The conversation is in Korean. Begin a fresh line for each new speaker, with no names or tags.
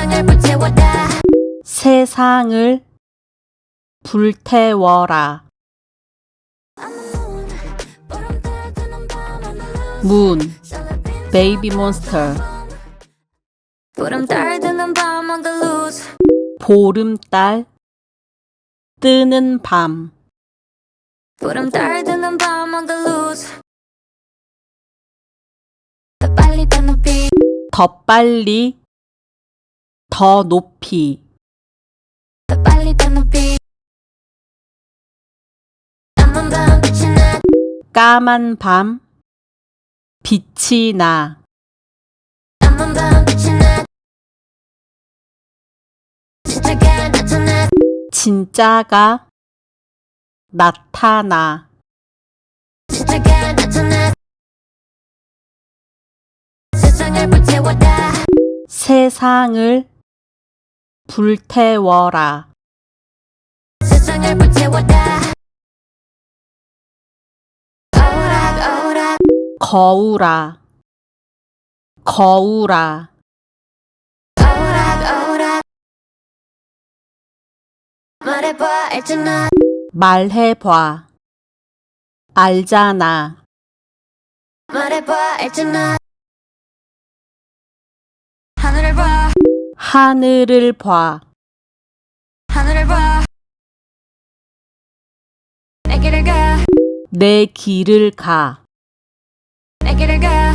세상을 불태워다
세상을 불태워라. 문, 베이비 몬스터.
보름달 드는 밤 on the loose
보름달 뜨는 밤.
보름달 드는 밤 on the loose 더 빨리 더 높이
더 빨리 더 높이.
더 빨리 더 높이 까만 밤 빛이 나
까만 밤 빛이 나.
까만 밤 빛이 나 진짜가 나타나
진짜가 나타나.
진짜가 나타나 세상을 불태워다
세상을 불태워라.
세상을 불태워다 오락
거울아, 거울아.
오락 말해봐 알잖아
말해봐, 알잖아.
말해봐 알잖아 하늘을 봐
하늘을 봐,
하늘을 봐 내 길을 가
내 길을 가.
내 길을 가